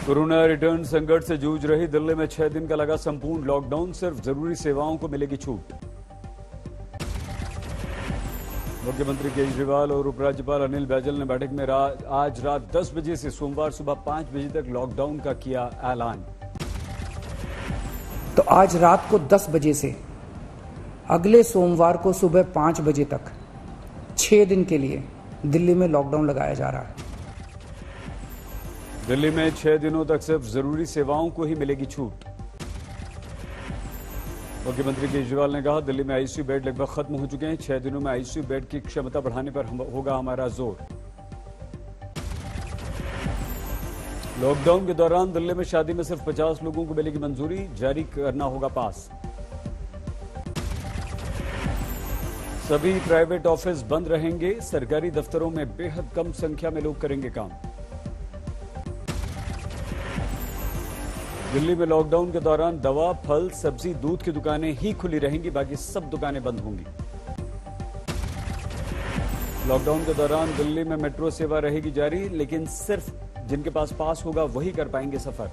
Corona return संकट से जूझ रही दिल्ली में 6 दिन का लगा संपूर्ण लॉकडाउन, सिर्फ जरूरी सेवाओं को मिलेगी छूट। मुख्यमंत्री केजरीवाल और उपराज्यपाल अनिल बैजल ने बैठक में आज रात 10 बजे से सोमवार सुबह 5 बजे तक लॉकडाउन का किया ऐलान। तो आज रात को 10 बजे से अगले सोमवार को सुबह 5 बजे तक 6 दिन के लिए दिल्ली में लॉकडाउन लगाया जा रहा है। दिल्ली में 6 दिनों तक सिर्फ जरूरी सेवाओं को ही मिलेगी छूट। मुख्यमंत्री केजरीवाल ने कहा, दिल्ली में आईसीयू बेड लगभग खत्म हो चुके हैं। 6 दिनों में आईसीयू बेड की क्षमता बढ़ाने पर होगा हमारा जोर। लॉकडाउन के दौरान दिल्ली में शादी में सिर्फ 50 लोगों को मिलेगी मंजूरी, जारी करना होगा पास। सभी प्राइवेट ऑफिस बंद रहेंगे, सरकारी दफ्तरों में बेहद कम संख्या में लोग करेंगे काम। दिल्ली में लॉकडाउन के दौरान दवा, फल, सब्जी, दूध की दुकानें ही खुली रहेंगी, बाकी सब दुकानें बंद होंगी। लॉकडाउन के दौरान दिल्ली में मेट्रो सेवा रहेगी जारी, लेकिन सिर्फ जिनके पास होगा वही कर पाएंगे सफर।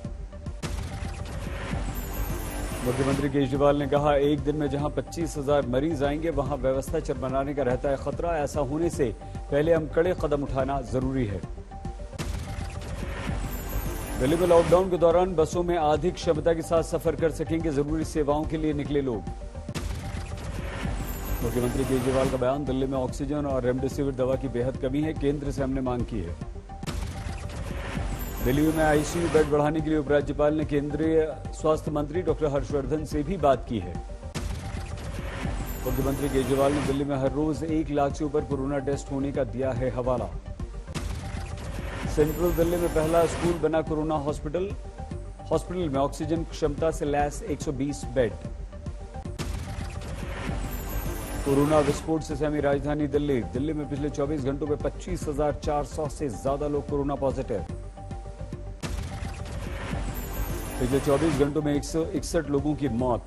मुख्यमंत्री केजरीवाल ने कहा, एक दिन में जहां 25,000 मरीज आएंगे वहां व्यवस्था चरमराने का रहता है खतरा। ऐसा होने से पहले हम कड़े कदम उठाना जरूरी है। दिल्ली में लॉकडाउन के दौरान बसों में आधी क्षमता के साथ सफर कर सकेंगे जरूरी सेवाओं के लिए निकले लोग। मुख्यमंत्री केजरीवाल का बयान, दिल्ली में ऑक्सीजन और रेमडेसिविर दवा की बेहद कमी है, केंद्र से हमने मांग की है। दिल्ली में आईसीयू बेड बढ़ाने के लिए उपराज्यपाल ने केंद्रीय स्वास्थ्य मंत्री डॉक्टर हर्षवर्धन से भी बात की है। मुख्यमंत्री केजरीवाल ने दिल्ली में हर रोज 1 लाख से ऊपर कोरोना टेस्ट होने का दिया है हवाला। सेंट्रल दिल्ली में पहला स्कूल बना कोरोना हॉस्पिटल में ऑक्सीजन क्षमता से लैस 120 बेड। कोरोना विस्फोट से सहमी राजधानी दिल्ली में पिछले 24 घंटों में 25,400 से ज्यादा लोग कोरोना पॉजिटिव। पिछले 24 घंटों में 161 लोगों की मौत।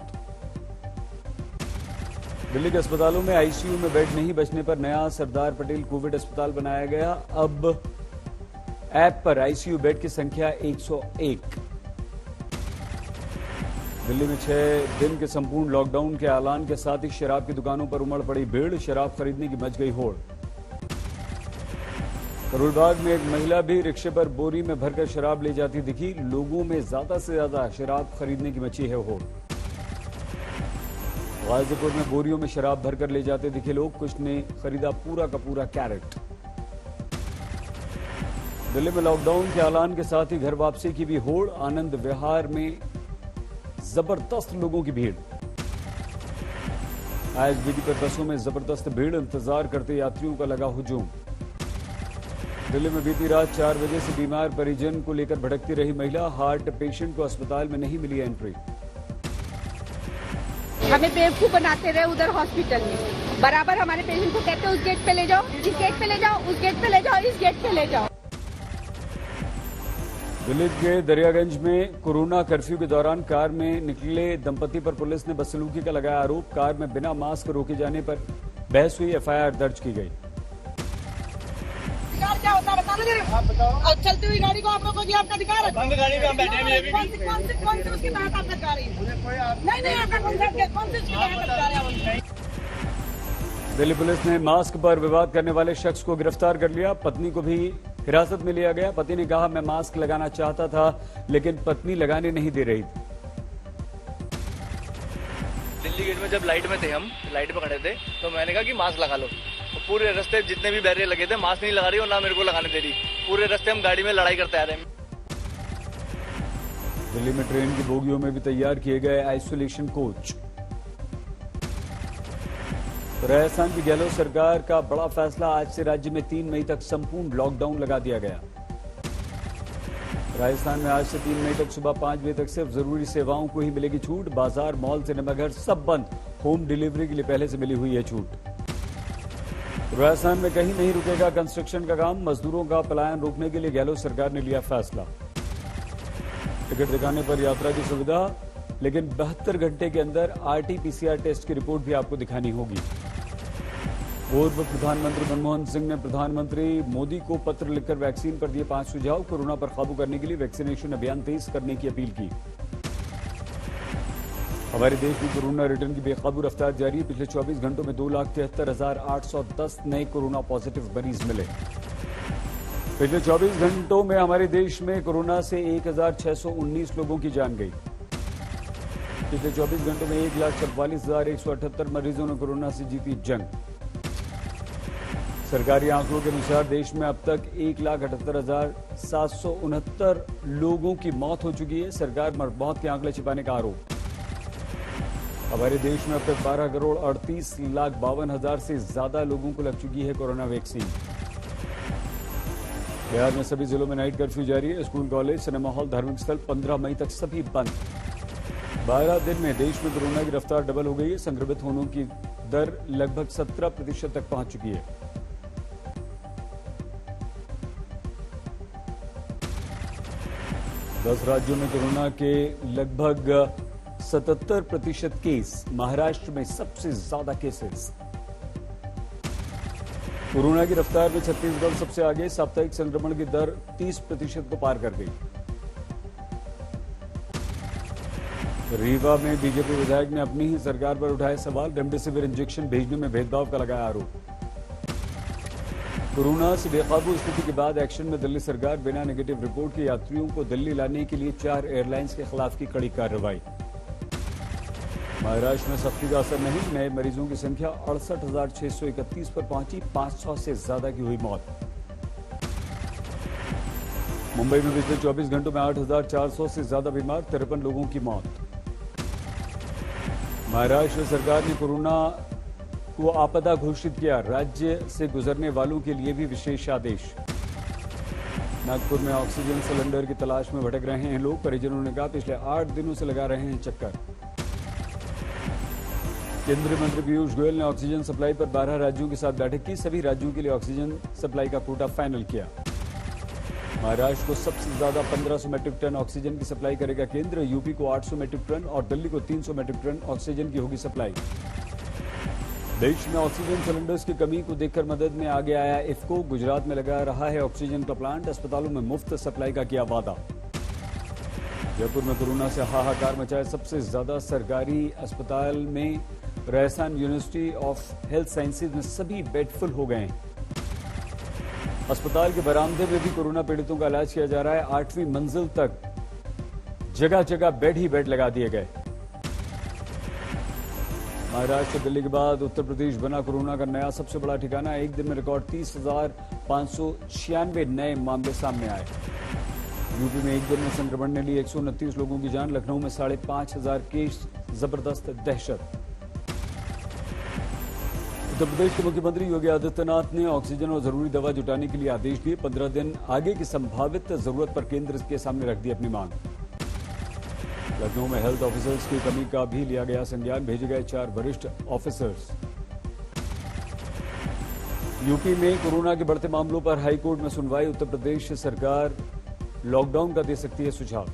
दिल्ली के अस्पतालों में आईसीयू में बेड नहीं बचने पर नया सरदार पटेल कोविड अस्पताल बनाया गया। अब ऐप पर आईसीयू बेड की संख्या 101। दिल्ली में 6 दिन के संपूर्ण लॉकडाउन के ऐलान के साथ ही शराब की दुकानों पर उमड़ पड़ी भीड़, शराब खरीदने की मच गई होड़। करोलबाग में एक महिला भी रिक्शे पर बोरी में भरकर शराब ले जाती दिखी, लोगों में ज्यादा से ज्यादा शराब खरीदने की मची है होड़। गाजीपुर में बोरियों में शराब भरकर ले जाते दिखे लोग, कुछ ने खरीदा पूरा का पूरा कैरेट। दिल्ली में लॉकडाउन के ऐलान के साथ ही घर वापसी की भी होड़, आनंद विहार में जबरदस्त लोगों की भीड़। आईएसबीटी पर बसों में जबरदस्त भीड़, इंतजार करते यात्रियों का लगा हुजूम। दिल्ली में बीती रात 4 बजे से बीमार परिजन को लेकर भटकती रही महिला, हार्ट पेशेंट को अस्पताल में नहीं मिली एंट्री। हमें बेवकूफ बनाते रहे उधर हॉस्पिटल में, बराबर हमारे पेशेंट को कहते उस गेट पे ले जाओ, इस गेट पे ले जाओ, उस गेट पे ले जाओ, इस गेट पे ले जाओ। दिल्ली के दरियागंज में कोरोना कर्फ्यू के दौरान कार में निकले दंपति पर पुलिस ने बदसलूकी का लगाया आरोप। कार में बिना मास्क रोके जाने पर बहस हुई, एफआईआर दर्ज की गई। क्या होता है बता दो, आप चलती हुई गाड़ी को आप लोगों को आपका अधिकार है। बंद गाड़ी में हम बैठे हैं, कौन सी उसकी बात आप बता रही है? नहीं आपका कौन सी उसकी बात बता रहे हैं? दिल्ली पुलिस ने मास्क पर विवाद करने वाले शख्स को गिरफ्तार कर लिया, पत्नी को भी हिरासत में लिया गया। पति ने कहा, मैं मास्क लगाना चाहता था लेकिन पत्नी लगाने नहीं दे रही थी। दिल्ली गेट में जब लाइट में थे, हम लाइट पे खड़े थे, तो मैंने कहा कि मास्क लगा लो। तो पूरे रास्ते जितने भी बैरियर लगे थे, मास्क नहीं लगा रही और ना मेरे को लगाने दे रही। पूरे रास्ते हम गाड़ी में लड़ाई करते आ रहे हैं। दिल्ली में ट्रेन की बोगियों में भी तैयार किए गए आइसोलेशन कोच। राजस्थान की गहलोत सरकार का बड़ा फैसला, आज से राज्य में 3 मई तक संपूर्ण लॉकडाउन लगा दिया गया। राजस्थान में आज से 3 मई तक सुबह 5 बजे तक सिर्फ जरूरी सेवाओं को ही मिलेगी छूट। बाजार, मॉल, सिनेमाघर सब बंद, होम डिलीवरी के लिए पहले से मिली हुई है छूट। राजस्थान में कहीं नहीं रुकेगा कंस्ट्रक्शन का काम, मजदूरों का पलायन रोकने के लिए गहलोत सरकार ने लिया फैसला। टिकट दिखाने पर यात्रा की सुविधा, लेकिन 72 घंटे के अंदर आरटी-पीसीआर टेस्ट की रिपोर्ट भी आपको दिखानी होगी। पूर्व प्रधानमंत्री मनमोहन सिंह ने प्रधानमंत्री मोदी को पत्र लिखकर वैक्सीन पर दिए 5 सुझाव। कोरोना पर काबू करने के लिए वैक्सीनेशन अभियान तेज करने की अपील की। हमारे देश में कोरोना रिटर्न की बेकाबू रफ्तार जारी है। पिछले 24 घंटों में 2,73,810 नए कोरोना पॉजिटिव मरीज मिले। पिछले 24 घंटों में हमारे देश में कोरोना से 1,619 लोगों की जान गई। पिछले 24 घंटों में 1,44,178 मरीजों ने कोरोना से जीती जंग। सरकारी आंकड़ों के अनुसार देश में अब तक 1,78,769 लोगों की मौत हो चुकी है। सरकार मौत के आंकड़े छिपाने का आरोप। हमारे देश में अब तक 12,38,52,000 से ज्यादा लोगों को लग चुकी है कोरोना वैक्सीन। बिहार में सभी जिलों में नाइट कर्फ्यू जारी है। स्कूल, कॉलेज, सिनेमा हॉल, धार्मिक स्थल 15 मई तक सभी बंद। 12 दिन में देश में कोरोना की रफ्तार डबल हो गई है। संक्रमित होने की दर लगभग 17% तक पहुंच चुकी है। दस राज्यों में कोरोना के लगभग 77% केस। महाराष्ट्र में सबसे ज्यादा केसेस। कोरोना की रफ्तार में छत्तीसगढ़ सबसे आगे। साप्ताहिक संक्रमण की दर 30% को पार कर गई। रीवा में बीजेपी विधायक ने अपनी ही सरकार पर उठाए सवाल। रेमडेसिविर इंजेक्शन भेजने में भेदभाव का लगाया आरोप। कोरोना से बेकाबू स्थिति के बाद एक्शन में दिल्ली सरकार। बिना नेगेटिव रिपोर्ट के यात्रियों को दिल्ली लाने के लिए 4 एयरलाइंस के खिलाफ की कड़ी कार्रवाई। महाराष्ट्र में सख्ती का असर नहीं। नए मरीजों की संख्या 68,631 पर पहुंची। 500 से ज्यादा की हुई मौत। मुंबई में पिछले 24 घंटों में 8,400 से ज्यादा बीमार। 53 लोगों की मौत। महाराष्ट्र सरकार ने कोरोना को आपदा घोषित किया। राज्य से गुजरने वालों के लिए भी विशेष आदेश। नागपुर में ऑक्सीजन सिलेंडर की तलाश में भटक रहे हैं लोग। परिजनों ने कहा पिछले 8 दिनों से लगा रहे हैं चक्कर। केंद्रीय मंत्री पीयूष गोयल ने ऑक्सीजन सप्लाई पर 12 राज्यों के साथ बैठक की। सभी राज्यों के लिए ऑक्सीजन सप्लाई का कोटा फाइनल किया। महाराष्ट्र को सबसे ज्यादा 1500 मैट्रिक टन ऑक्सीजन की सप्लाई करेगा केंद्र। यूपी को 800 मैट्रिक टन और दिल्ली को 300 मैट्रिक टन ऑक्सीजन की होगी सप्लाई। देश में ऑक्सीजन सिलेंडर्स की कमी को देखकर मदद में आगे आया इफ्को। गुजरात में लगा रहा है ऑक्सीजन का प्लांट। अस्पतालों में मुफ्त सप्लाई का किया वादा। जयपुर में कोरोना से हाहाकार मचाया। सबसे ज्यादा सरकारी अस्पताल में Rajasthan university of health sciences में सभी बेड फुल हो गए हैं। अस्पताल के बरामदे में भी कोरोना पीड़ितों का इलाज किया जा रहा है। 8वीं मंजिल तक जगह जगह बेड ही बेड लगा दिए गए। महाराष्ट्र, दिल्ली के बाद उत्तर प्रदेश बना कोरोना का नया सबसे बड़ा ठिकाना। एक दिन में रिकॉर्ड 30,596 नए मामले सामने आए। यूपी में एक दिन में संक्रमण ने ली 129 लोगों की जान। लखनऊ में 5,500 केस। जबरदस्त दहशत। उत्तर प्रदेश के मुख्यमंत्री योगी आदित्यनाथ ने ऑक्सीजन और जरूरी दवा जुटाने के लिए आदेश दिए। 15 दिन आगे की संभावित जरूरत पर केंद्र के सामने रख दी अपनी मांग। लखनऊ में हेल्थ ऑफिसर्स की कमी का भी लिया गया संज्ञान। भेजे गए 4 वरिष्ठ ऑफिसर्स। यूपी में कोरोना के बढ़ते मामलों पर हाईकोर्ट में सुनवाई। उत्तर प्रदेश सरकार लॉकडाउन का दे सकती है सुझाव।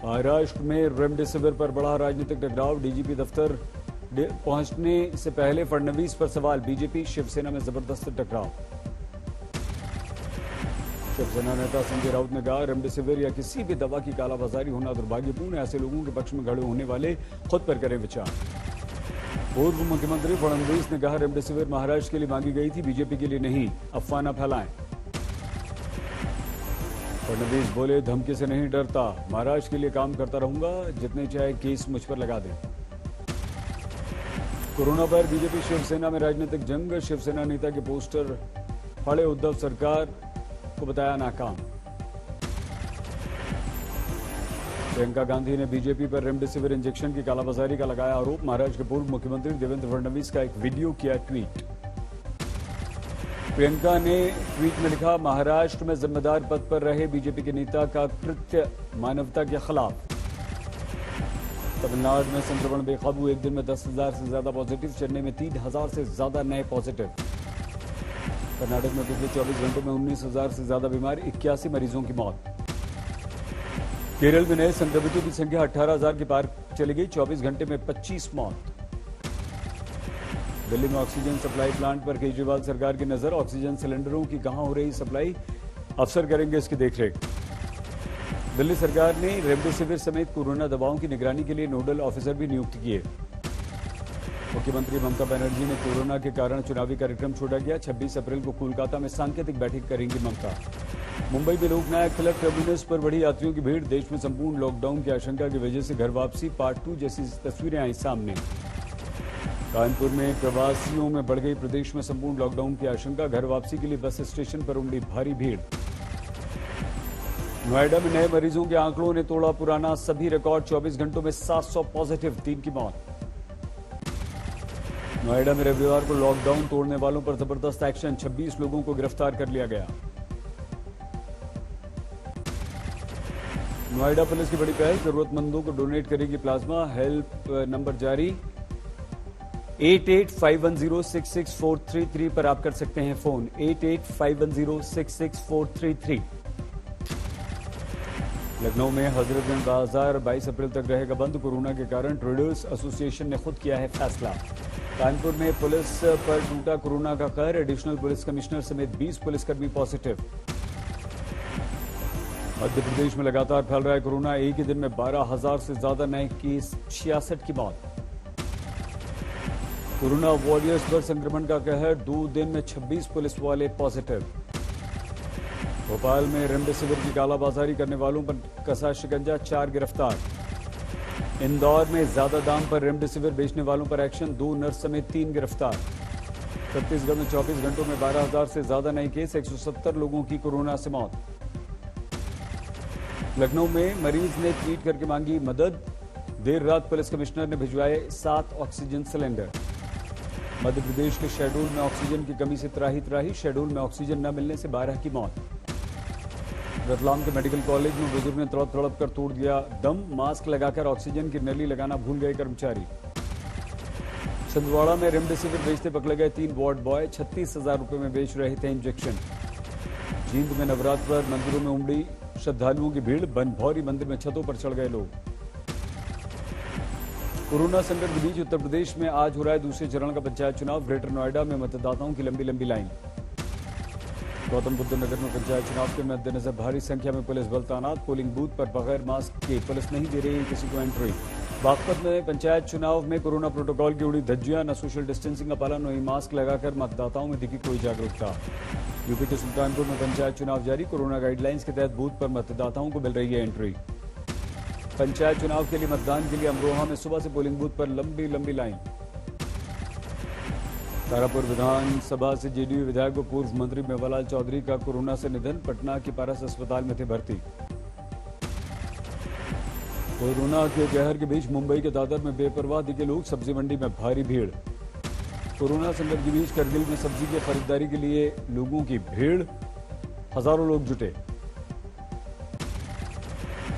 महाराष्ट्र में रेमडेसिविर पर बढ़ा राजनीतिक टकराव। डीजीपी दफ्तर पहुंचने से पहले फडणवीस पर सवाल। बीजेपी शिवसेना में जबरदस्त टकराव। शिवसेना नेता संजय राउत ने कहा रेमडेसिविर या किसी भी दवा की कालाबाजारी होना दुर्भाग्यपूर्ण है। ऐसे लोगों के पक्ष में खड़े होने वाले खुद पर करें विचार। पूर्व मुख्यमंत्री फडणवीस ने कहा रेमडेसिविर महाराष्ट्र के लिए मांगी गई थी, बीजेपी के लिए नहीं। अफवाह न फैलाएं। फडणवीस बोले धमकी से नहीं डरता। महाराष्ट्र के लिए काम करता रहूंगा। जितने चाहे केस मुझ पर लगा दें। कोरोना पर बीजेपी शिवसेना में राजनीतिक जंग। शिवसेना नेता के पोस्टर फाड़े। उद्धव सरकार को बताया नाकाम। प्रियंका गांधी ने बीजेपी पर रेमडेसिविर इंजेक्शन की कालाबाजारी का लगाया आरोप। महाराष्ट्र के पूर्व मुख्यमंत्री देवेंद्र फडणवीस का एक वीडियो किया ट्वीट। प्रियंका ने ट्वीट में लिखा महाराष्ट्र में जिम्मेदार पद पर रहे बीजेपी के नेता का कृत्य मानवता के खिलाफ। तमिलनाडु में संक्रमण बेकाबू। एक दिन में 10,000 से ज्यादा पॉजिटिव। चेन्नई में 3,000 से ज्यादा नए पॉजिटिव। कर्नाटक में पिछले 24 घंटों में 19,000 से ज्यादा बीमार। 81 मरीजों की मौत। केरल में नए संक्रमितों की संख्या 18,000 के पार चली गई। 24 घंटे में 25 मौत। दिल्ली में ऑक्सीजन सप्लाई प्लांट पर केजरीवाल सरकार की नजर। ऑक्सीजन सिलेंडरों की कहां हो रही सप्लाई, अफसर करेंगे इसकी देखरेख। दिल्ली सरकार ने रेमडेसिविर समेत कोरोना दवाओं की निगरानी के लिए नोडल ऑफिसर भी नियुक्त किए। मुख्यमंत्री ममता बनर्जी ने कोरोना के कारण चुनावी कार्यक्रम छोड़ा गया। 26 अप्रैल को कोलकाता में सांकेतिक बैठक करेंगी ममता। मुंबई में लोकनायक तिलक टर्मिनस पर बढ़ी यात्रियों की भीड़। देश में संपूर्ण लॉकडाउन की आशंका की वजह से घर वापसी पार्ट 2 जैसी तस्वीरें आई सामने। कानपुर में प्रवासियों में बढ़ गई प्रदेश में संपूर्ण लॉकडाउन की आशंका। घर वापसी के लिए बस स्टेशन पर उमड़ी भारी भीड़। नोएडा में नए मरीजों के आंकड़ों ने तोड़ा पुराना सभी रिकॉर्ड। 24 घंटों में 700 पॉजिटिव, 3 की मौत। नोएडा में रविवार को लॉकडाउन तोड़ने वालों पर जबरदस्त एक्शन। 26 लोगों को गिरफ्तार कर लिया गया। नोएडा पुलिस की बड़ी पहल, जरूरतमंदों को डोनेट करेगी प्लाज्मा। हेल्प नंबर जारी 8851066433 पर आप कर सकते हैं फोन। 8851066433। लखनऊ में हजरतगंज बाजार 22 अप्रैल तक रहेगा बंद। कोरोना के कारण ट्रेडर्स एसोसिएशन ने खुद किया है फैसला। कानपुर में पुलिस पर टूटा कोरोना का कहर। एडिशनल पुलिस कमिश्नर समेत 20 पुलिसकर्मी पॉजिटिव। मध्य प्रदेश में लगातार फैल रहा है कोरोना। एक ही दिन में 12,000 से ज्यादा नए केस, 66 की मौत। कोरोना वॉरियर्स पर संक्रमण का कहर। 2 दिन में 26 पुलिस वाले पॉजिटिव। भोपाल में रेमडेसिविर की कालाबाजारी करने वालों पर कसा शिकंजा, 4 गिरफ्तार। इंदौर में ज्यादा दाम पर रेमडेसिविर बेचने वालों पर एक्शन। 2 नर्स समेत 3 गिरफ्तार। छत्तीसगढ़ में 24 घंटों में 12,000 से ज्यादा नए केस। 170 लोगों की कोरोना से मौत। लखनऊ में मरीज ने ट्वीट करके मांगी मदद। देर रात पुलिस कमिश्नर ने भिजवाए 7 ऑक्सीजन सिलेंडर। मध्य प्रदेश के शहडोल में ऑक्सीजन की कमी से त्राही। शहडोल में ऑक्सीजन न मिलने से 12 की मौत। रतलाम के मेडिकल कॉलेज में बुजुर्ग ने तड़प कर तोड़ दिया दम। मास्क लगाकर ऑक्सीजन की नली लगाना भूल गए कर्मचारी। छिंदवाड़ा में रेमडेसिविर बेचते पकड़े गए 3 वार्ड बॉय। 36,000 रुपए में बेच रहे थे इंजेक्शन। जींद में नवरात्र पर मंदिरों में उमड़ी श्रद्धालुओं की भीड़। बनभौरी मंदिर में छतों पर चढ़ गए लोग। कोरोना संकट के बीच उत्तर प्रदेश में आज हो रहा है दूसरे चरण का पंचायत चुनाव। ग्रेटर नोएडा में मतदाताओं की लंबी लाइन। गौतम बुद्ध नगर में पंचायत चुनाव के मद्देनजर भारी संख्या में पुलिस बल तैनात। पोलिंग बूथ पर बगैर मास्क के पुलिस नहीं दे रही किसी को एंट्री। बागपत में पंचायत चुनाव में कोरोना प्रोटोकॉल की उड़ी धज्जियां। न सोशल डिस्टेंसिंग का पालन, वहीं मास्क लगाकर मतदाताओं में दिखी कोई जागरूकता। यूपी के सुल्तानपुर में पंचायत चुनाव जारी। कोरोना गाइडलाइंस के तहत बूथ पर मतदाताओं को मिल रही है एंट्री। पंचायत चुनाव के लिए मतदान के लिए अमरोहा में सुबह से पोलिंग बूथ पर लंबी लाइन। तारापुर विधानसभा से जेडीयू विधायक व पूर्व मंत्री मेवालाल चौधरी का कोरोना से निधन। पटना के पारस अस्पताल में थे भर्ती। कोरोना के कहर के बीच मुंबई के दादर में बेपरवाह दिखे लोग। सब्जी मंडी में भारी भीड़। कोरोना संकट के बीच करगिल में सब्जी की खरीदारी के लिए लोगों की भीड़। हजारों लोग जुटे।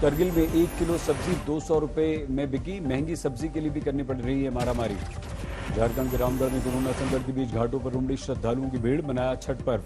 करगिल में 1 किलो सब्जी 200 रुपए में बिकी। महंगी सब्जी के लिए भी करनी पड़ रही है मारामारी। झारखंड के रामगढ़ में कोरोना संकट के बीच घाटों पर उमड़ी श्रद्धालुओं की भीड़। मनाया छठ पर्व।